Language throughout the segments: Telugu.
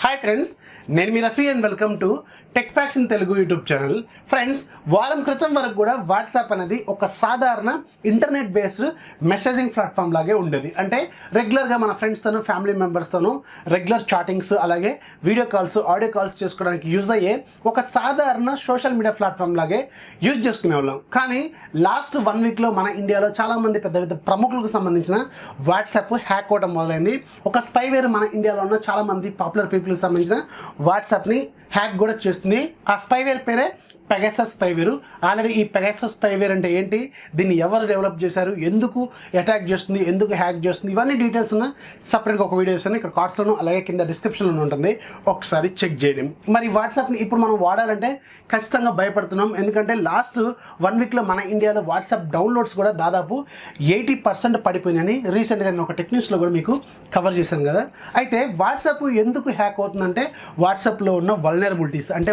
Hi friends, నేను మీ Rafi and welcome to Techfox in Telugu YouTube channel. Friends, వారం క్రితం వరకు కూడా వాట్సాప్ అనేది ఒక సాధారణ ఇంటర్నెట్ బేస్డ్ మెసేజింగ్ ప్లాట్ఫామ్ లాగే ఉండేది. అంటే రెగ్యులర్గా మన ఫ్రెండ్స్తోనూ ఫ్యామిలీ మెంబర్స్తోనూ రెగ్యులర్ చాటింగ్స్ అలాగే వీడియో కాల్స్ ఆడియో కాల్స్ చేసుకోవడానికి యూజ్ అయ్యే ఒక సాధారణ సోషల్ మీడియా ప్లాట్ఫామ్ లాగే యూజ్ చేసుకునే వాళ్ళం. కానీ లాస్ట్ 1 వీక్లో మన ఇండియాలో చాలామంది పెద్ద పెద్ద ప్రముఖులకు సంబంధించిన వాట్సాప్ హ్యాక్ అవడం మొదలైంది. ఒక స్పైవేర్ మన ఇండియాలో ఉన్న చాలామంది పాపులర్ పీపుల్కి సంబంధించిన వాట్సాప్ని హ్యాక్ కూడా చేస్తుంది. ఆ స్పైవేర్ పేరే పెగాసస్ స్పైవేర్. ఆల్రెడీ ఈ పెగాసస్ స్పైవేర్ అంటే ఏంటి, దీన్ని ఎవరు డెవలప్ చేశారు, ఎందుకు అటాక్ చేస్తుంది, ఎందుకు హ్యాక్ చేస్తుంది, ఇవన్నీ డీటెయిల్స్ ఉన్న సపరేట్గా ఒక వీడియోస్ అని ఇక్కడ కార్డ్స్లోనూ అలాగే కింద డిస్క్రిప్షన్లో ఉంటుంది, ఒకసారి చెక్ చేయడం. మరి వాట్సాప్ని ఇప్పుడు మనం వాడాలంటే ఖచ్చితంగా భయపడుతున్నాం. ఎందుకంటే లాస్ట్ 1 వీక్లో మన ఇండియాలో వాట్సాప్ డౌన్లోడ్స్ కూడా దాదాపు 80% పడిపోయినాయని రీసెంట్గా నేను ఒక టెక్నిక్స్లో కూడా మీకు కవర్ చేశాను కదా. అయితే వాట్సాప్ ఎందుకు హ్యాక్ అవుతుందంటే వాట్సాప్లో ఉన్న వల్నరబిలిటీస్, అంటే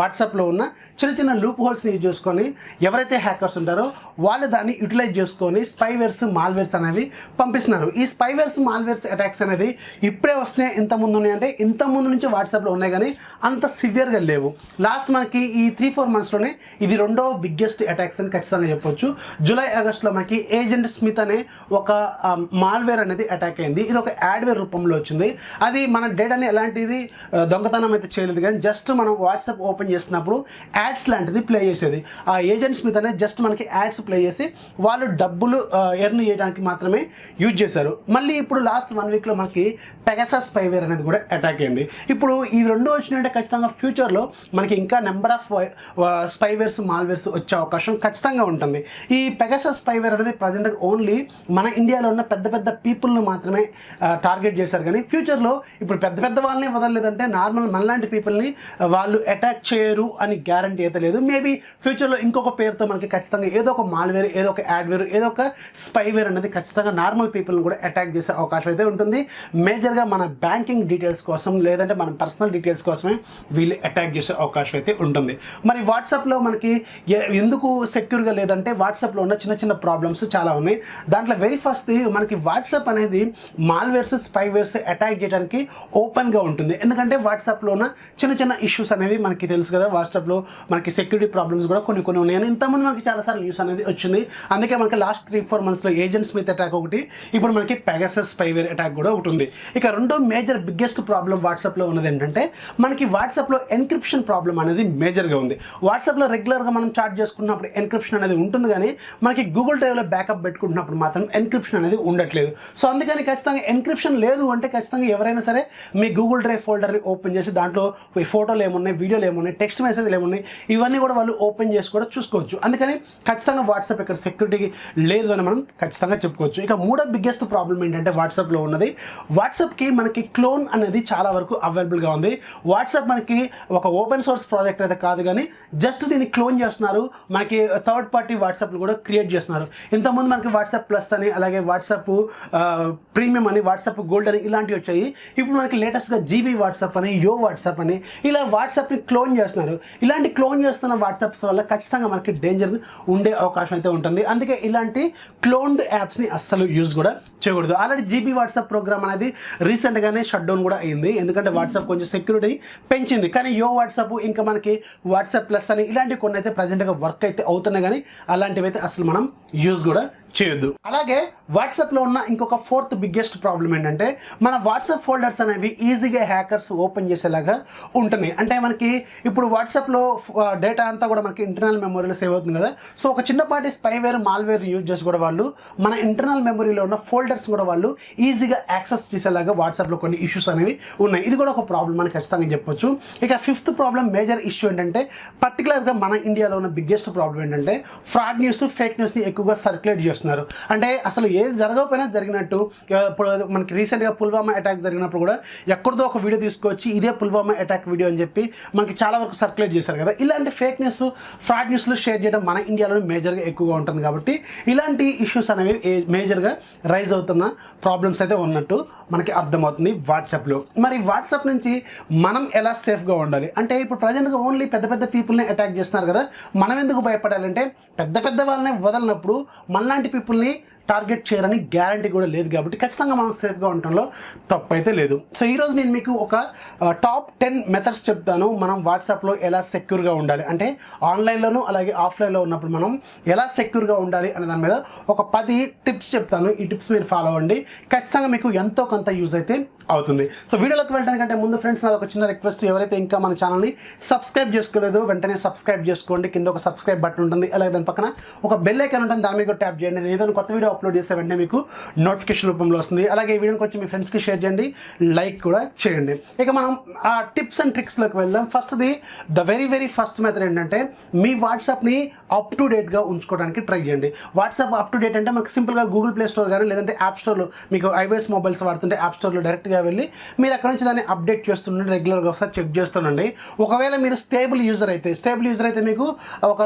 వాట్సాప్లో ఉన్న చిన్న లూప్ హోల్స్ని యూజ్ చేసుకొని ఎవరైతే హ్యాకర్స్ ఉంటారో వాళ్ళు దాన్ని యూటిలైజ్ చేసుకొని స్పైవేర్స్ మాల్వేర్స్ అనేవి పంపిస్తున్నారు. ఈ స్పైవేర్స్ మాల్వేర్స్ అటాక్స్ అనేది ఇప్పుడే వస్తున్నాయి, ఇంతకుముందు ఉన్నాయి అంటే ఇంతకుముందు నుంచి వాట్సాప్లో ఉన్నాయి కానీ అంత సివియర్గా లేవు. లాస్ట్ మనకి ఈ 3-4 మంత్స్లోనే ఇది రెండో బిగ్గెస్ట్ అటాక్స్ అని ఖచ్చితంగా చెప్పొచ్చు. జూలై ఆగస్టులో మనకి ఏజెంట్ స్మిత్ అనే ఒక మాల్వేర్ అనేది అటాక్ అయింది. ఇది ఒక యాడ్వేర్ రూపంలో వచ్చింది. అది మన డేటాని ఎలాంటిది దొంగతనం అయితే చేయలేదు కానీ జస్ట్ మనం వాట్సాప్ ఓపెన్ చేసినప్పుడు యాడ్స్ లాంటిది ప్లే చేసేది. ఆ ఏజెంట్స్ మీద జస్ట్ మనకి యాడ్స్ ప్లే చేసి వాళ్ళు డబ్బులు ఎర్న్ చేయడానికి మాత్రమే యూజ్ చేశారు. మళ్ళీ ఇప్పుడు లాస్ట్ 1 వీక్లో మనకి పెగాసస్ స్పైవేర్ అనేది కూడా అటాక్ అయింది. ఇప్పుడు ఈ రెండు వచ్చినాయంటే ఖచ్చితంగా ఫ్యూచర్లో మనకి ఇంకా నెంబర్ ఆఫ్ స్పైవేర్స్ మాల్వేర్స్ వచ్చే అవకాశం ఖచ్చితంగా ఉంటుంది. ఈ పెగాసస్ స్పైవేర్ అనేది ప్రజెంట్ ఓన్లీ మన ఇండియాలో ఉన్న పెద్ద పెద్ద పీపుల్ని మాత్రమే టార్గెట్ చేశారు కానీ ఫ్యూచర్లో ఇప్పుడు పెద్ద పెద్ద వాళ్ళని వదలలేదంటే నార్మల్ మనలాంటి పీపుల్ని వాళ్ళు అటాక్ చేయరు అని గ్యారంటీ అయితే లేదు. మేబీ ఫ్యూచర్లో ఇంకొక పేరుతో మనకి ఖచ్చితంగా ఏదో ఒక మాల్వేర్, ఏదో ఒక యాడ్వేర్, ఏదో ఒక స్పైవేర్ అనేది ఖచ్చితంగా నార్మల్ పీపుల్ని కూడా అటాక్ చేసే అవకాశం అయితే ఉంటుంది. మేజర్గా మన బ్యాంకింగ్ డీటెయిల్స్ కోసం లేదంటే మన పర్సనల్ డీటెయిల్స్ కోసమే వీళ్ళు అటాక్ చేసే అవకాశం అయితే ఉంటుంది. మరి వాట్సాప్లో మనకి ఎందుకు సెక్యూర్గా లేదంటే వాట్సాప్లో ఉన్న చిన్న ప్రాబ్లమ్స్ చాలా ఉన్నాయి. దాంట్లో వెరీ ఫస్ట్ మనకి వాట్సాప్ అనేది మాల్వేర్స్ స్పైవేర్స్ అటాక్ చేయడానికి ఓపెన్గా ఉంటుంది. ఎందుకంటే వాట్సాప్లో ఉన్న చిన్న ఇష్యూస్ అనేవి మనకి తెలుసు కదా. వాట్సాప్లో మనకి సెక్యూరిటీ ప్రాబ్లమ్స్ కూడా కొన్ని ఉన్నాయని ఇంతకుముందు మనకి చాలాసార్లు న్యూస్ అనేది వచ్చింది. అందుకే మనకి లాస్ట్ 3-4 మంత్స్లో ఏజెంట్ స్మిత్ అటాక్ ఒకటి, ఇప్పుడు మనకి పెగాసస్ స్పైవేర్ అటాక్ కూడా ఒకటి ఉంది. ఇక రెండో మేజర్ బిగ్గెస్ట్ ప్రాబ్లం వాట్సాప్లో ఉన్నది ఏంటంటే మనకి వాట్సాప్లో ఎన్క్రిప్షన్ ప్రాబ్లం అనేది మేజర్గా ఉంది. వాట్సాప్లో రెగ్యులర్గా మనం చాట్ చేసుకున్నప్పుడు ఎన్క్రిప్షన్ అనేది ఉంటుంది కానీ మనకి గూగుల్ డ్రైవ్లో బ్యాకప్ పెట్టుకుంటున్నప్పుడు మాత్రం ఎన్క్రిప్షన్ అనేది ఉండట్లేదు. సో అందుకని ఖచ్చితంగా ఎన్క్రిప్షన్ లేదు అంటే ఖచ్చితంగా ఎవరైనా సరే మీ గూగుల్ డ్రైవ్ ఫోల్డర్ని ఓపెన్ చేసి దాంట్లో ఫోటోలు ఏమున్నాయి, వీడియోలు ఏమున్నాయి, టెక్స్ట్ మెసేజ్లు ఏమున్నాయి, ఇవన్నీ కూడా వాళ్ళు ఓపెన్ చేసి కూడా చూసుకోవచ్చు. అందుకని ఖచ్చితంగా వాట్సాప్ ఇక్కడ సెక్యూరిటీ లేదు అని మనం ఖచ్చితంగా చెప్పుకోవచ్చు. ఇక మూడో బిగ్గెస్ట్ ప్రాబ్లం ఏంటంటే వాట్సాప్లో ఉన్నది, వాట్సాప్కి మనకి క్లోన్ అనేది చాలా వరకు అవైలబుల్గా ఉంది. వాట్సాప్ మనకి ఒక ఓపెన్ సోర్స్ ప్రాజెక్ట్ అయితే కాదు కానీ జస్ట్ దీన్ని క్లోన్ చేస్తున్నారు. మనకి థర్డ్ పార్టీ వాట్సాప్లు కూడా క్రియేట్ చేస్తున్నారు. ఇంతకుముందు మనకి వాట్సాప్ ప్లస్ అని అలాగే వాట్సాప్ ప్రీమియం అని వాట్సాప్ గోల్డ్ అని ఇలాంటివి వచ్చాయి. ఇప్పుడు మనకి లేటెస్ట్గా జీబీ వాట్సాప్ అని యో వాట్సాప్ అని ఇలా వాట్సాప్ని క్లోన్ చేస్తున్నారు. ఇలాంటి క్లోన్ చేస్తున్న వాట్సాప్స్ వల్ల ఖచ్చితంగా మనకి డేంజర్ ఉండే అవకాశం అయితే ఉంటుంది. అందుకే ఇలాంటి క్లోన్డ్ యాప్స్ని అస్సలు యూజ్ కూడా చేయకూడదు. ఆల్రెడీ జీబీ వాట్సాప్ ప్రోగ్రామ్ అనేది రీసెంట్గానే షట్ డౌన్ కూడా అయింది. ఎందుకంటే వాట్సాప్ కొంచెం సెక్యూరిటీ పెంచింది. కానీ యో వాట్సాప్ ఇంకా మనకి వాట్సాప్ ప్లస్ అని ఇలాంటివి కొన్ని అయితే ప్రజెంట్గా వర్క్ అయితే అవుతున్నాయి కానీ అలాంటివి అయితే అసలు మనం యూజ్ కూడా చేయొద్దు. అలాగే వాట్సాప్లో ఉన్న ఇంకొక 4th బిగ్గెస్ట్ ప్రాబ్లం ఏంటంటే మన వాట్సాప్ ఫోల్డర్స్ అనేవి ఈజీగా హ్యాకర్స్ ఓపెన్ చేసేలాగా ఉంటున్నాయి. అంటే మనకి ఇప్పుడు వాట్సాప్లో డేటా అంతా కూడా మనకి ఇంటర్నల్ మెమరీలో సేవ్ అవుతుంది కదా. సో ఒక చిన్నపాటి స్పైవేర్ మాల్వేర్ యూజ్ చేసి కూడా వాళ్ళు మన ఇంటర్నల్ మెమరీలో ఉన్న ఫోల్డర్స్ కూడా వాళ్ళు ఈజీగా యాక్సెస్ చేసేలాగా వాట్సాప్లో కొన్ని ఇష్యూస్ అనేవి ఉన్నాయి. ఇది కూడా ఒక ప్రాబ్లం అని ఖచ్చితంగా చెప్పొచ్చు. ఇక 5th ప్రాబ్లం మేజర్ ఇష్యూ ఏంటంటే పర్టికులర్గా మన ఇండియాలో ఉన్న బిగ్గెస్ట్ ప్రాబ్లం ఏంటంటే ఫ్రాడ్ న్యూస్, ఫేక్ న్యూస్ని ఎక్కువగా సర్క్యులేట్ చేస్తున్నారు. అంటే అసలు ఏది జరగకపోయినా జరిగినట్టు. ఇప్పుడు మనకి రీసెంట్గా పుల్వామా అటాక్ జరిగినప్పుడు కూడా ఎక్కడిదో ఒక వీడియో తీసుకొచ్చి ఇదే పుల్వామా అటాక్ వీడియో అని చెప్పి మనకి చాలా వరకు సర్క్యులేట్ చేశారు కదా. ఇలాంటి ఫేక్ న్యూస్, ఫ్రాడ్ న్యూస్లు షేర్ చేయడం మన ఇండియాలో మేజర్గా ఎక్కువగా ఉంటుంది. కాబట్టి ఇలాంటి ఇష్యూస్ అనేవి మేజర్గా రైజ్ అవుతున్న ప్రాబ్లమ్స్ అయితే ఉన్నట్టు మనకి అర్థమవుతుంది వాట్సాప్లో. మరి వాట్సాప్ నుంచి మనం ఎలా సేఫ్గా ఉండాలి అంటే ఇప్పుడు ప్రజెంట్గా ఓన్లీ పెద్ద పెద్ద పీపుల్ని అటాక్ చేస్తున్నారు కదా. మనం ఎందుకు భయపడాలంటే పెద్ద పెద్ద వాళ్ళని వదలనప్పుడు మనలాంటి పీపుల్ని టార్గెట్ చేయరని గ్యారంటీ కూడా లేదు కాబట్టి ఖచ్చితంగా మనం సేఫ్గా ఉండటంలో తప్పు అయితే లేదు. సో ఈరోజు నేను మీకు ఒక టాప్ 10 మెథడ్స్ చెప్తాను మనం వాట్సాప్లో ఎలా సెక్యూర్గా ఉండాలి, అంటే ఆన్లైన్లోను అలాగే ఆఫ్లైన్లో ఉన్నప్పుడు మనం ఎలా సెక్యూర్గా ఉండాలి అనే దాని మీద ఒక 10 టిప్స్ చెప్తాను. ఈ టిప్స్ మీరు ఫాలో అవ్వండి, ఖచ్చితంగా మీకు ఎంతో కొంత యూజ్ అయితే అవుతుంది. సో వీడియోలోకి వెళ్ళడానికంటే ముందు ఫ్రెండ్స్ నాది ఒక చిన్న రిక్వెస్ట్, ఎవరైతే ఇంకా మన ఛానల్ని సబ్స్క్రైబ్ చేసుకోలేదు వెంటనే సబ్స్క్రైబ్ చేసుకోండి. కింద ఒక సబ్స్క్రైబ్ బటన్ ఉంటుంది, అలాగే దాని పక్కన ఒక బెల్ ఐకాన్ ఉంటుంది, దాని మీద ట్యాప్ చేయండి. నేను ఏదైనా కొత్త వీడియో అప్లోడ్ చేస్తే వెంటనే మీకు నోటిఫికేషన్ రూపంలో వస్తుంది. అలాగే ఈ వీడియోకి వచ్చి మీ ఫ్రెండ్స్కి షేర్ చేయండి, లైక్ కూడా చేయండి. ఇక మనం ఆ టిప్స్ అండ్ ట్రిక్స్లోకి వెళ్దాం. ద వెరీ ఫస్ట్ మెథడ్ ఏంటంటే మీ వాట్సాప్ని అప్ టు డేట్గా ఉంచుకోవడానికి ట్రై చేయండి. వాట్సాప్ అప్ టు డేట్ అంటే మనకు సింపుల్గా గూగుల్ ప్లే స్టోర్ కానీ లేదంటే యాప్ స్టోర్లో, మీకు iOS మొబైల్స్ వాడుతుంటే యాప్ స్టోర్లో డైరెక్ట్గా వెళ్ళి మీరు అక్కడ నుంచి దాన్ని అప్డేట్ చేస్తుండండి, రెగ్యులర్గా ఒకసారి చెక్ చేస్తుండండి. ఒకవేళ మీరు స్టేబుల్ యూజర్ అయితే మీకు ఒక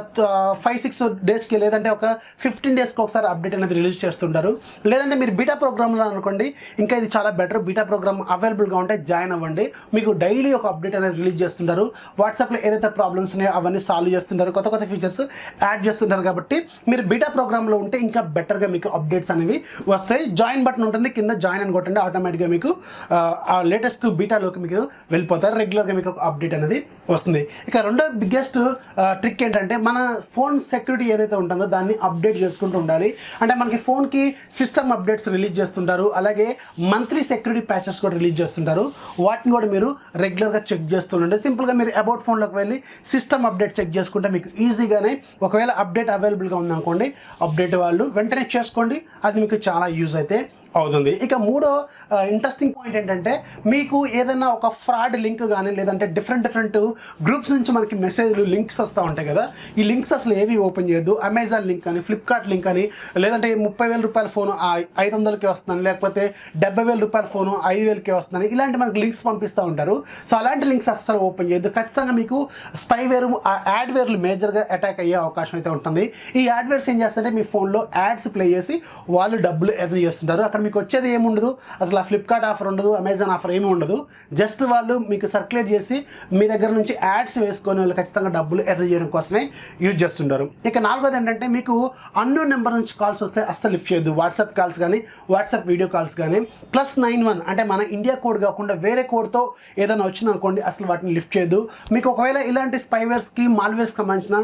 5-6 డేస్కి లేదంటే ఒక 15 డేస్కి ఒకసారి అప్డేట్ అనేది రిలీజ్ చేస్తుంటారు. లేదంటే మీరు బీటా ప్రోగ్రామ్లో అనుకోండి, ఇంకా ఇది చాలా బెటర్. బీటా ప్రోగ్రామ్ అవైలబుల్గా ఉంటే జాయిన్ అవ్వండి, మీకు డైలీ ఒక అప్డేట్ అనేది రిలీజ్ చేస్తుంటారు. వాట్సాప్లో ఏదైతే ప్రాబ్లమ్స్ ఉన్నాయో అవన్నీ సాల్వ్ చేస్తుంటారు, కొత్త ఫీచర్స్ యాడ్ చేస్తుంటారు. కాబట్టి మీరు బీటా ప్రోగ్రామ్లో ఉంటే ఇంకా బెటర్గా మీకు అప్డేట్స్ అనేవి వస్తాయి. జాయిన్ బటన్ ఉంటుంది కింద, జాయిన్ అని కొట్టండి, ఆటోమేటిక్గా మీకు లేటెస్ట్ బీటాలోకి మీకు వెళ్ళిపోతారు. రెగ్యులర్గా మీకు ఒక అప్డేట్ అనేది వస్తుంది. ఇక రెండో బిగ్గెస్ట్ ట్రిక్ ఏంటంటే మన ఫోన్ సెక్యూరిటీ ఏదైతే ఉంటుందో దాన్ని అప్డేట్ చేసుకుంటూ ఉండాలి. అంటే మనకి ఫోన్కి సిస్టమ్ అప్డేట్స్ రిలీజ్ చేస్తుంటారు, అలాగే మంత్లీ సెక్యూరిటీ ప్యాచెస్ కూడా రిలీజ్ చేస్తుంటారు. వాటిని కూడా మీరు రెగ్యులర్గా చెక్ చేస్తుండండి. సింపుల్గా మీరు అబౌట్ ఫోన్లోకి వెళ్ళి సిస్టమ్ అప్డేట్ చెక్ చేసుకుంటే మీకు ఈజీగానే, ఒకవేళ అప్డేట్ అవైలబుల్గా ఉందనుకోండి, అప్డేట్ వాళ్ళు వెంటనే చేసుకోండి, అది మీకు చాలా యూజ్ అయితే అవుతుంది. ఇక మూడో ఇంట్రెస్టింగ్ పాయింట్ ఏంటంటే మీకు ఏదైనా ఒక ఫ్రాడ్ లింక్ కానీ లేదంటే డిఫరెంట్ గ్రూప్స్ నుంచి మనకి మెసేజ్లు లింక్స్ వస్తూ ఉంటాయి కదా, ఈ లింక్స్ అసలు ఏవి ఓపెన్ చేయొద్దు. అమెజాన్ లింక్ అని, ఫ్లిప్కార్ట్ లింక్ అని, లేదంటే 30,000 రూపాయల ఫోను 500కే వస్తుందని, లేకపోతే 70,000 రూపాయల ఫోను 5,000కే వస్తుందని, ఇలాంటి మనకి లింక్స్ పంపిస్తూ ఉంటారు. సో అలాంటి లింక్స్ అస్సలు ఓపెన్ చేయొద్దు. ఖచ్చితంగా మీకు స్పైవేర్, యాడ్వేర్లు మేజర్గా అటాక్ అయ్యే అవకాశం అయితే ఉంటుంది. ఈ యాడ్వేర్స్ ఏం చేస్తారంటే మీ ఫోన్లో యాడ్స్ ప్లే చేసి వాళ్ళు డబ్బులు ఎర్న్ చేస్తుంటారు. అక్కడ మీకు వచ్చేది ఏముండదు, అసలు ఆ ఫ్లిప్కార్ట్ ఆఫర్ ఉండదు, అమెజాన్ ఆఫర్ ఏమి ఉండదు. జస్ట్ వాళ్ళు మీకు సర్క్యులేట్ చేసి మీ దగ్గర నుంచి యాడ్స్ వేసుకొని వాళ్ళు ఖచ్చితంగా డబ్బులు ఎర్న్ చేయడం కోసమే యూజ్ చేస్తుంటారు. ఇక నాలుగోది ఏంటంటే మీకు అన్నోన్ నెంబర్ నుంచి కాల్స్ వస్తే అస్సలు లిఫ్ట్ చేయొద్దు. వాట్సాప్ కాల్స్ కానీ, వాట్సాప్ వీడియో కాల్స్ కానీ +91 అంటే మన ఇండియా కోడ్ కాకుండా వేరే కోడ్తో ఏదైనా వచ్చింది అనుకోండి, అసలు వాటిని లిఫ్ట్ చేయొద్దు. మీకు ఒకవేళ ఇలాంటి స్పైవేర్స్కి, మాల్వేర్స్కి సంబంధించిన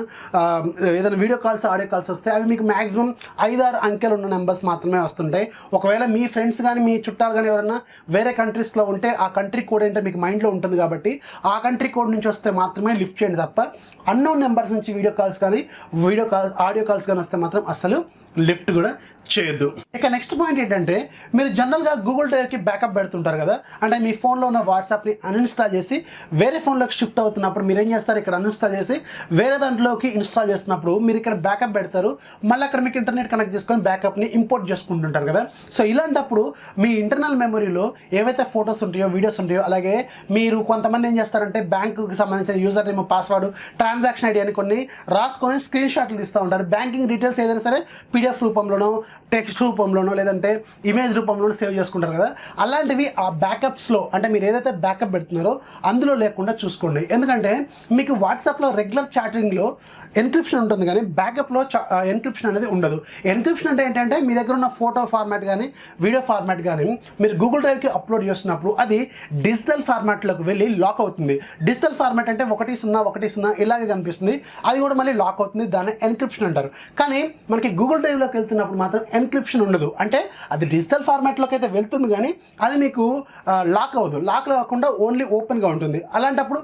ఏదైనా వీడియో కాల్స్, ఆడియో కాల్స్ వస్తే అవి మీకు మ్యాక్సిమం 5-6 అంకెలు ఉన్న నెంబర్స్ మాత్రమే వస్తుంటాయి. ఒకవేళ మీ ఫ్రెండ్స్ కానీ మీ చుట్టాలు కానీ ఎవరైనా వేరే కంట్రీస్లో ఉంటే ఆ కంట్రీ కోడ్ ఏంటో మీకు మైండ్లో ఉంటుంది కాబట్టి ఆ కంట్రీ కోడ్ నుంచి వస్తే మాత్రమే లిఫ్ట్ చేయండి తప్ప అన్నోన్ నెంబర్స్ నుంచి వీడియో కాల్స్ కానీ, ఆడియో కాల్స్ కానీ వస్తే మాత్రం అసలు లిఫ్ట్ కూడా చేయొద్దు. ఇక నెక్స్ట్ పాయింట్ ఏంటంటే మీరు జనరల్గా గూగుల్ డ్రైవ్కి బ్యాకప్ పెడుతుంటారు కదా, అంటే మీ ఫోన్లో ఉన్న వాట్సాప్ని అన్ఇన్స్టాల్ చేసి వేరే ఫోన్లోకి షిఫ్ట్ అవుతున్నప్పుడు మీరు ఏం చేస్తారు, ఇక్కడ అన్ఇన్స్టాల్ చేసి వేరే దాంట్లోకి ఇన్స్టాల్ చేస్తున్నప్పుడు మీరు ఇక్కడ బ్యాకప్ పెడతారు, మళ్ళీ అక్కడ మీకు ఇంటర్నెట్ కనెక్ట్ చేసుకొని బ్యాకప్ని ఇంపోర్ట్ చేసుకుంటుంటారు కదా. సో ఇలాంటప్పుడు మీ ఇంటర్నల్ మెమరీలో ఏవైతే ఫొటోస్ ఉంటాయో, వీడియోస్ ఉంటాయో, అలాగే మీరు కొంతమంది ఏం చేస్తారంటే బ్యాంకుకి సంబంధించిన user name, password, transaction ID అని కొన్ని రాసుకొని స్క్రీన్ షాట్లు తీస్తూ ఉంటారు. బ్యాంకింగ్ డీటెయిల్స్ ఏదైనా సరే PDF రూపంలోనో, టెక్స్ట్ రూపంలోనో, లేదంటే ఇమేజ్ రూపంలోనో సేవ్ చేసుకుంటారు కదా. అలాంటివి ఆ బ్యాకప్స్లో, అంటే మీరు ఏదైతే బ్యాకప్ పెడుతున్నారో అందులో లేకుండా చూసుకోండి. ఎందుకంటే మీకు వాట్సాప్లో రెగ్యులర్ చాటింగ్లో ఎన్క్రిప్షన్ ఉంటుంది కానీ బ్యాకప్లో ఎన్క్రిప్షన్ అనేది ఉండదు. ఎన్క్రిప్షన్ అంటే ఏంటంటే మీ దగ్గర ఉన్న ఫోటో ఫార్మాట్ కానీ, వీడియో ఫార్మాట్ కానీ మీరు గూగుల్ డ్రైవ్కి అప్లోడ్ చేస్తున్నప్పుడు అది డిజిటల్ ఫార్మాట్లోకి వెళ్ళి లాక్ అవుతుంది. డిజిటల్ ఫార్మాట్ అంటే 10110 ఇలాగే కనిపిస్తుంది, అది కూడా మళ్ళీ లాక్ అవుతుంది, దాన్ని ఎన్క్రిప్షన్ అంటారు. కానీ మనకి గూగుల్ డ్రైవ్లోకి వెళ్తున్నప్పుడు మాత్రం ఎన్క్రిప్షన్ ఉండదు. అంటే అది డిజిటల్ ఫార్మాట్లోకి అయితే వెళ్తుంది కానీ అది మీకు లాక్ అవ్వదు. లాక్ కాకుండా ఓన్లీ ఓపెన్గా ఉంటుంది. అలాంటప్పుడు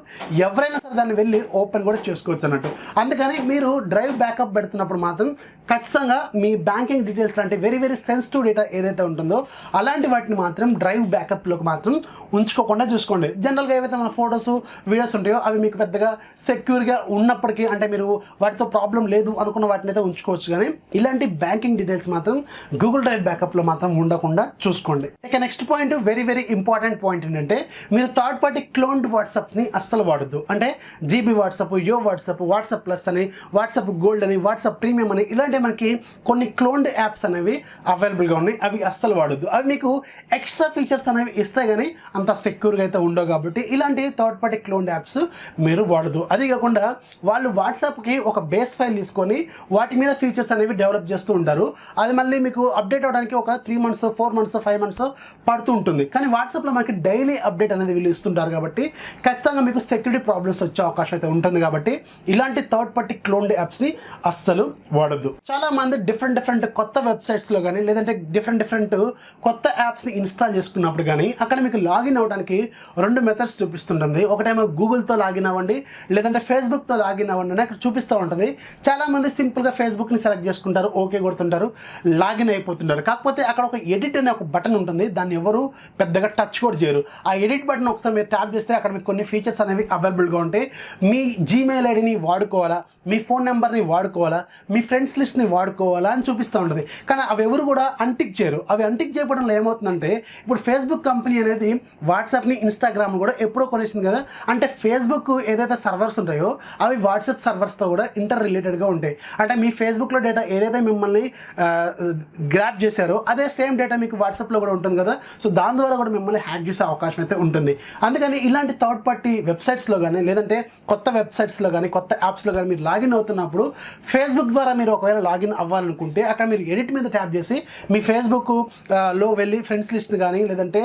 ఎవరైనా సరే దాన్ని వెళ్ళి ఓపెన్ కూడా చేసుకోవచ్చు అన్నట్టు. అందుకని మీరు డ్రైవ్ బ్యాకప్ పెడుతున్నప్పుడు మాత్రం ఖచ్చితంగా మీ బ్యాంకింగ్ డీటెయిల్స్ లాంటి వెరీ సెన్సిటివ్ డేటా ఏదైతే ఉంటుందో అలాంటి వాటిని మాత్రం డ్రైవ్ బ్యాకప్లోకి మాత్రం ఉంచుకోకుండా చూసుకోండి. జనరల్గా ఏవైతే మన ఫొటోస్, వీడియోస్ ఉంటాయో అవి మీకు పెద్దగా సెక్యూర్గా ఉన్నప్పటికీ, అంటే మీరు వాటితో ప్రాబ్లం లేదు అనుకున్న వాటిని అయితే ఉంచుకోవచ్చు, కానీ ఇలాంటి బ్యాంకింగ్ డీటెయిల్స్ మాత్రం గూగుల్ డ్రైవ్ బ్యాకప్లో మాత్రం ఉండకుండా చూసుకోండి. ఇక next point, very important point ఏంటంటే మీరు థర్డ్ పార్టీ క్లోన్డ్ వాట్సాప్ని అస్సలు వాడద్దు. అంటే జీబీ వాట్సాప్, యో వాట్సాప్, వాట్సాప్ ప్లస్ అని, వాట్సాప్ గోల్డ్ అని, వాట్సాప్ ప్రీమియం అని, ఇలాంటి మనకి కొన్ని క్లోన్డ్ యాప్స్ అనేవి అవైలబుల్గా ఉన్నాయి. అవి అస్సలు వాడద్దు. అవి మీకు ఎక్స్ట్రా ఫీచర్స్ అనేవి ఇస్తాయి కానీ అంత సెక్యూర్గా అయితే ఉండవు. కాబట్టి ఇలాంటి థర్డ్ పార్టీ క్లోన్డ్ యాప్స్ మీరు వాడదు. అది కాకుండా వాళ్ళు వాట్సాప్కి ఒక బేస్ ఫైల్ తీసుకొని వాటి మీద ఫీచర్స్ అనేవి డెవలప్ చేస్తూ చేస్తూ ఉంటారు. అది మళ్ళీ మీకు అప్డేట్ అవ్వడానికి ఒక 3 months 4 months 5 months పడుతూ ఉంటుంది. కానీ వాట్సాప్లో మనకి డైలీ అప్డేట్ అనేది వీళ్ళు ఇస్తుంటారు కాబట్టి ఖచ్చితంగా మీకు సెక్యూరిటీ ప్రాబ్లమ్స్ వచ్చే అవకాశం అయితే ఉంటుంది. కాబట్టి ఇలాంటి థర్డ్ పార్టీ క్లోన్డ్ యాప్స్ని అస్సలు వాడద్దు. చాలా మంది డిఫరెంట్ కొత్త వెబ్సైట్స్లో కానీ లేదంటే డిఫరెంట్ కొత్త యాప్స్ని ఇన్స్టాల్ చేసుకున్నప్పుడు కానీ అక్కడ మీకు లాగిన్ అవ్వడానికి 2 మెథడ్స్ చూపిస్తుంటుంది. ఒకటేమో గూగుల్తో లాగిన్ అవ్వండి, లేదంటే ఫేస్బుక్తో లాగిన్ అవ్వండి అని అక్కడ చూపిస్తూ ఉంటుంది. చాలామంది సింపుల్గా ఫేస్బుక్ని సెలెక్ట్ చేసుకుంటారు, ఓకే కొడుతుంటారు, లాగిన్ అయిపోతుంటారు. కాకపోతే అక్కడ ఒక ఎడిట్ అనే ఒక బటన్ ఉంటుంది, దాన్ని ఎవరు పెద్దగా టచ్ కూడా చేయరు. ఆ ఎడిట్ బటన్ ఒకసారి మీరు ట్యాప్ చేస్తే అక్కడ మీకు కొన్ని ఫీచర్స్ అనేవి అవైలబుల్గా ఉంటాయి. మీ జీమెయిల్ ఐడిని వాడుకోవాలా, మీ ఫోన్ నెంబర్ని వాడుకోవాలా, మీ ఫ్రెండ్స్ లిస్ట్ని వాడుకోవాలా అని చూపిస్తూ ఉంటుంది. కానీ అవి ఎవరు కూడా అన్టిక్ చేయరు. అవి అన్టిక్ చేయడంలో ఏమవుతుందంటే ఇప్పుడు ఫేస్బుక్ కంపెనీ అనేది వాట్సాప్ని ఇన్స్టాగ్రామ్ కూడా ఎప్పుడో కొనేసింది కదా. అంటే ఫేస్బుక్ ఏదైతే సర్వర్స్ ఉంటాయో అవి వాట్సాప్ సర్వర్స్తో కూడా ఇంటర్ రిలేటెడ్గా ఉంటాయి. అంటే మీ ఫేస్బుక్లో డేటా ఏదైతే మిమ్మల్ని గ్రాప్ చేశారో అదే సేమ్ డేటా మీకు వాట్సాప్లో కూడా ఉంటుంది కదా. సో దాని ద్వారా కూడా మిమ్మల్ని హ్యాక్ చేసే అవకాశం అయితే ఉంటుంది. అందుకని ఇలాంటి థర్డ్ పార్టీ వెబ్సైట్స్లో కానీ లేదంటే కొత్త వెబ్సైట్స్లో కానీ కొత్త యాప్స్లో కానీ మీరు లాగిన్ అవుతున్నప్పుడు ఫేస్బుక్ ద్వారా మీరు ఒకవేళ లాగిన్ అవ్వాలనుకుంటే అక్కడ మీరు ఎడిట్ మీద ట్యాప్ చేసి మీ ఫేస్బుక్ లో వెళ్ళి ఫ్రెండ్స్ లిస్ట్ కానీ లేదంటే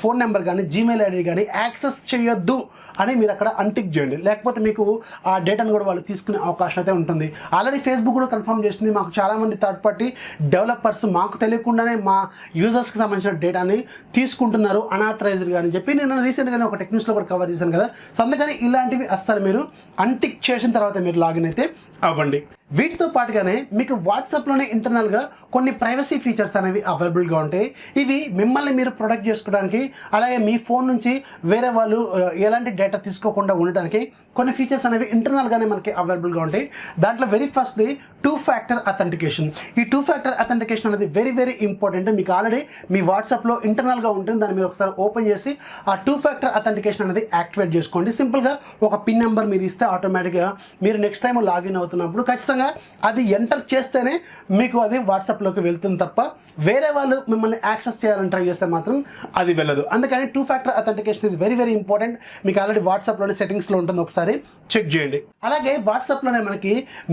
ఫోన్ నెంబర్ కానీ జీమెయిల్ ఐడి కానీ యాక్సెస్ చేయొద్దు అని మీరు అక్కడ అన్టిక్ చేయండి. లేకపోతే మీకు ఆ డేటాను కూడా వాళ్ళు తీసుకునే అవకాశం అయితే ఉంటుంది. ఆల్రెడీ ఫేస్బుక్ కూడా కన్ఫర్మ్ చేసింది, మాకు చాలామంది థర్డ్ పార్టీ డెవలపర్స్ మాకు తెలియకుండానే మా యూజర్స్కి సంబంధించిన డేటాని తీసుకుంటున్నారు అనాథరైజ్డ్గా అని చెప్పి నేను రీసెంట్గానే ఒక టెక్నిక్స్లో కూడా కవర్ చేశాను కదా. సో అందుకని ఇలాంటివి అస్సలు మీరు అన్టిక్ చేసిన తర్వాత మీరు లాగిన్ అయితే అవ్వండి. వీటితో పాటుగానే మీకు వాట్సాప్లోనే ఇంటర్నల్గా కొన్ని ప్రైవసీ ఫీచర్స్ అనేవి అవైలబుల్గా ఉంటాయి. ఇవి మిమ్మల్ని మీరు ప్రొటెక్ట్ చేసుకోవడానికి, అలాగే మీ ఫోన్ నుంచి వేరే వాళ్ళు ఎలాంటి డేటా తీసుకోకుండా ఉండడానికి కొన్ని ఫీచర్స్ అనేవి ఇంటర్నల్గానే మనకి అవైలబుల్గా ఉంటాయి. దాంట్లో వెరీ ఫస్ట్ది 2-factor అథెంటికేషన్. ఈ 2-factor అథెంటికేషన్ అనేది వెరీ ఇంపార్టెంట్. మీకు ఆల్రెడీ మీ వాట్సాప్లో ఇంటర్నల్గా ఉంటుంది, దాన్ని మీరు ఒకసారి ఓపెన్ చేసి ఆ 2-factor అథెంటికేషన్ అనేది యాక్టివేట్ చేసుకోండి. సింపుల్గా ఒక పిన్ నెంబర్ మీరు ఇస్తే ఆటోమేటిక్గా మీరు నెక్స్ట్ టైం లాగిన్ అవుతున్నప్పుడు ఖచ్చితంగా అది ఎంటర్ చేస్తేనే మీకు అది వాట్సాప్లోకి వెళ్తుంది తప్ప వేరే వాళ్ళు మిమ్మల్ని యాక్సెస్ చేయాలని ట్రై చేస్తే మాత్రం అది వెళ్ళదు. అందుకని 2-factor authentication is very important. మీకు ఆల్రెడీ వాట్సాప్లోనే సెట్టింగ్స్లో ఉంటుంది, ఒకసారి చెక్ చేయండి. అలాగే వాట్సాప్లోనే మనకి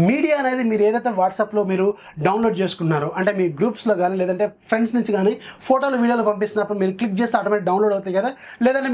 మీడియా అనేది మీరు ఏదైతే వాట్సాప్లో మీరు డౌన్లోడ్ చేసుకున్నారో అంటే మీ గ్రూప్స్లో కానీ లేదంటే ఫ్రెండ్స్ నుంచి కానీ ఫోటోలు వీడియోలు పంపిస్తున్నప్పుడు మీరు క్లిక్ చేస్తే ఆటోమేటిక్ డౌన్లోడ్ అవుతాయి కదా. లేదంటే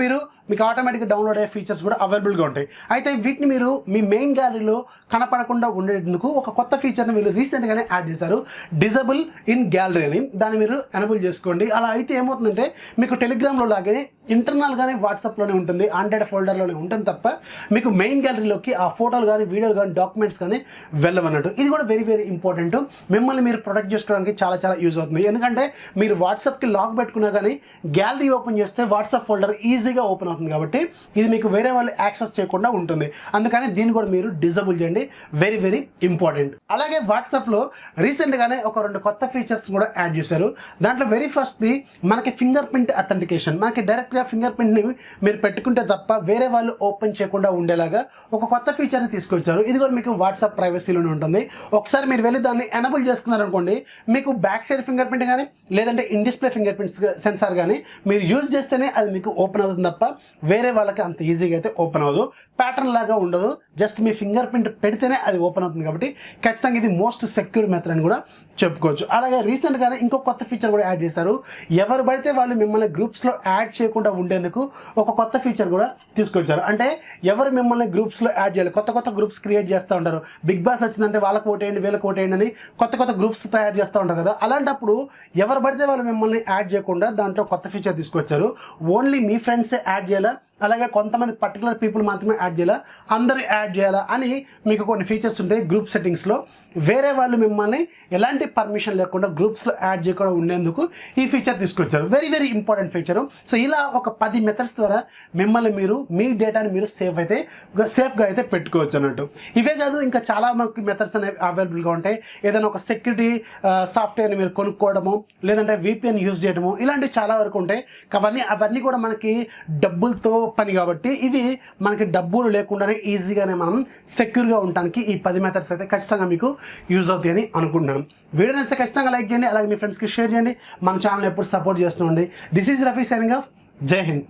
మీకు ఆటోమేటిక్గా డౌన్లోడ్ అయ్యే ఫీచర్స్ కూడా అవైలబుల్గా ఉంటాయి. అయితే వీటిని మీరు మీ మెయిన్ గ్యాలరీలో కనపడకుండా ఉండేందుకు ఒక కొత్త ఫీచర్ని వీళ్ళు రీసెంట్గానే యాడ్ చేశారు, డిజబుల్ ఇన్ గ్యాలరీ అని. దాన్ని మీరు ఎనబుల్ చేసుకోండి. అలా అయితే ఏమవుతుందంటే మీకు టెలిగ్రామ్లో లాగే ఇంటర్నల్గానే వాట్సాప్లోనే ఉంటుంది, ఆండ్రాయిడ్ ఫోల్డర్లోనే ఉంటుంది తప్ప మీకు మెయిన్ గ్యాలరీలోకి ఆ ఫోటోలు కానీ వీడియోలు కానీ డాక్యుమెంట్స్ కానీ వెళ్ళవన్నట్టు. ఇది కూడా వెరీ ఇంపార్టెంట్. మిమ్మల్ని మీరు ప్రొటెక్ట్ చేసుకోవడానికి చాలా యూజ్ అవుతుంది. ఎందుకంటే మీరు వాట్సాప్కి లాక్ పెట్టుకున్నా కానీ గ్యాలరీ ఓపెన్ చేస్తే వాట్సాప్ ఫోల్డర్ ఈజీగా ఓపెన్ అవుతుంది కాబట్టి ఇది మీకు వేరే వాళ్ళు యాక్సెస్ చేయకుండా ఉంటుంది. అందుకని దీన్ని కూడా మీరు డిజబుల్ చేయండి, వెరీ ఇంపార్టెంట్. అలాగే వాట్సాప్లో రీసెంట్గానే ఒక 2 కొత్త ఫీచర్స్ కూడా యాడ్ చేశారు. దాంట్లో వెరీ ఫస్ట్ది మనకి ఫింగర్ ప్రింట్ అథెంటికేషన్. మనకి డైరెక్ట్గా ఫింగర్ ప్రింట్ని మీరు పెట్టుకుంటే తప్ప వేరే వాళ్ళు ఓపెన్ చేయకుండా ఉండేలాగా ఒక కొత్త ఫీచర్ని తీసుకొచ్చారు. ఇది కూడా మీకు వాట్సాప్ ప్రైవసీలోనే ఉంటుంది. ఒకసారి మీరు వెళ్ళి దాన్ని ఎనబుల్ చేసుకున్నారనుకోండి, మీకు బ్యాక్ సైడ్ ఫింగర్ ప్రింట్ కానీ లేదంటే in display finger prints sensor కానీ మీరు యూజ్ చేస్తేనే అది మీకు ఓపెన్ అవుతుంది తప్ప వేరే వాళ్ళకి అంత ఈజీగా అయితే ఓపెన్ అవ్వదు. ప్యాటర్న్ లాగా ఉండదు, జస్ట్ మీ ఫింగర్ ప్రింట్ పెడితేనే అది ఓపెన్ అవుతుంది. కాబట్టి ఖచ్చితంగా ఇది మోస్ట్ సెక్యూర్ మెథడ్ అని కూడా చెప్పుకోవచ్చు. అలాగే రీసెంట్గానే ఇంకో కొత్త ఫీచర్ కూడా యాడ్ చేశారు. ఎవరు పడితే వాళ్ళు మిమ్మల్ని గ్రూప్స్లో యాడ్ చేయకుండా ఉండేందుకు ఒక కొత్త ఫీచర్ కూడా తీసుకొచ్చారు. అంటే ఎవరు మిమ్మల్ని గ్రూప్స్లో యాడ్ చేయాలి, కొత్త గ్రూప్స్ క్రియేట్ చేస్తూ ఉంటారు. బిగ్ బాస్ వచ్చిందంటే వాళ్ళకి ఓటేయండి వీళ్ళకి ఓటేయండి అని కొత్త గ్రూప్స్ తయారు చేస్తూ ఉంటారు కదా. అలాంటప్పుడు ఎవరు పడితే వాళ్ళు మిమ్మల్ని యాడ్ చేయకుండా దాంట్లో కొత్త ఫీచర్ తీసుకొచ్చారు. ఓన్లీ మీ ఫ్రెండ్సే యాడ్ చేయాలా, అలాగే కొంతమంది పర్టికులర్ పీపుల్ మాత్రమే యాడ్ చేయాలా, అందరూ యాడ్ చేయాలా అని మీకు కొన్ని ఫీచర్స్ ఉంటాయి గ్రూప్ సెట్టింగ్స్లో. వేరే వాళ్ళు మిమ్మల్ని ఎలాంటి పర్మిషన్ లేకుండా గ్రూప్స్లో యాడ్ చేయకుండా ఉండేందుకు ఈ ఫీచర్ తీసుకొచ్చారు. Very important feature. సో ఇలా ఒక 10 మెథడ్స్ ద్వారా మిమ్మల్ని మీరు మీ డేటాని మీరు సేఫ్గా అయితే పెట్టుకోవచ్చు అన్నట్టు. ఇవే కాదు, ఇంకా చాలా మెథడ్స్ అనేవి అవైలబుల్గా ఉంటాయి. ఏదైనా ఒక సెక్యూరిటీ సాఫ్ట్వేర్ని మీరు కొనుక్కోవడము లేదంటే VPN యూజ్ చేయడము ఇలాంటివి చాలా వరకు ఉంటాయి. అవన్నీ కూడా మనకి డబ్బులతో పని కాబట్టి ఇవి మనకి డబ్బులు లేకుండానే ఈజీగానే మనం సెక్యూర్గా ఉండడానికి ఈ 10 మెథడ్స్ అయితే ఖచ్చితంగా మీకు యూజ్ అవుతాయని అనుకుంటున్నాను. వీడియోని అయితే ఖచ్చితంగా లైక్ చేయండి, అలాగే మీ ఫ్రెండ్స్కి షేర్ చేయండి. మన ఛానల్ ఎప్పుడు సపోర్ట్ చేస్తుండండి. This is Rafi signing off. Jai Hind.